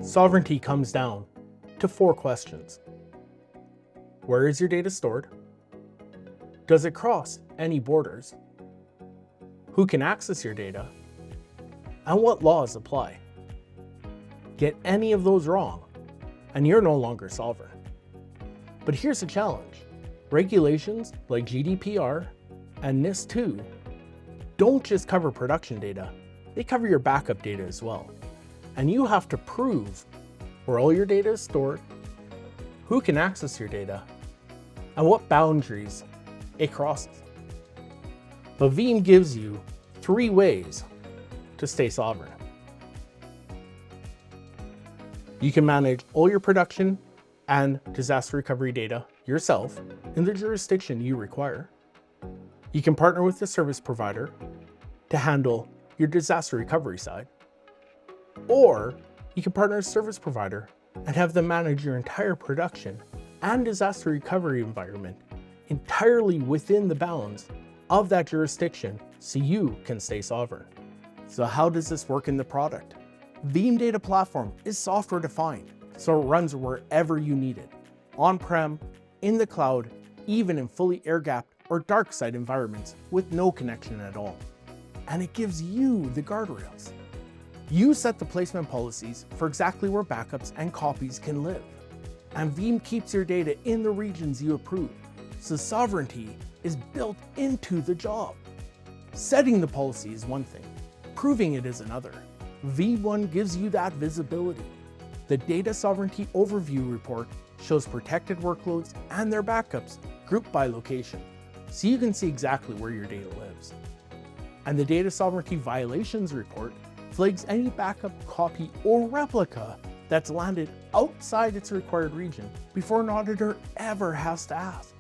Sovereignty comes down to 4 questions. Where is your data stored? Does it cross any borders? Who can access your data? And what laws apply? Get any of those wrong, and you're no longer sovereign. But here's the challenge. Regulations like GDPR and NIS2 don't just cover production data, they cover your backup data as well. And you have to prove where all your data is stored, who can access your data, and what boundaries it crosses. But Veeam gives you 3 ways to stay sovereign. You can manage all your production and disaster recovery data yourself in the jurisdiction you require. You can partner with the service provider to handle your disaster recovery side. Or you can partner with a service provider and have them manage your entire production and disaster recovery environment entirely within the bounds of that jurisdiction so you can stay sovereign. So how does this work in the product? Veeam Data Platform is software defined, so it runs wherever you need it. On-prem, in the cloud, even in fully air-gapped or dark site environments with no connection at all. And it gives you the guardrails. You set the placement policies for exactly where backups and copies can live. And Veeam keeps your data in the regions you approve, so sovereignty is built into the job. Setting the policy is one thing, proving it is another. V1 gives you that visibility. The Data Sovereignty Overview report shows protected workloads and their backups grouped by location, so you can see exactly where your data lives. And the Data Sovereignty Violations report flags any backup, copy, or replica that's landed outside its required region before an auditor ever has to ask.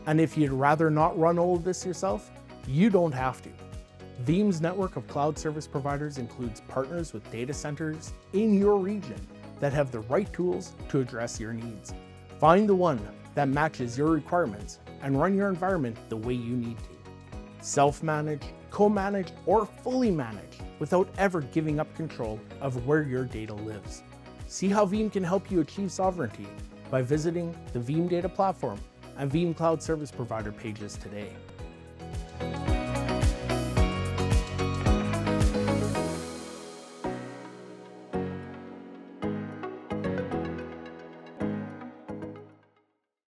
And if you'd rather not run all of this yourself, you don't have to. Veeam's network of cloud service providers includes partners with data centers in your region that have the right tools to address your needs. Find the one that matches your requirements and run your environment the way you need to. Self-manage, co-manage, or fully manage without ever giving up control of where your data lives. See how Veeam can help you achieve sovereignty by visiting the Veeam Data Platform and Veeam Cloud Service Provider pages today.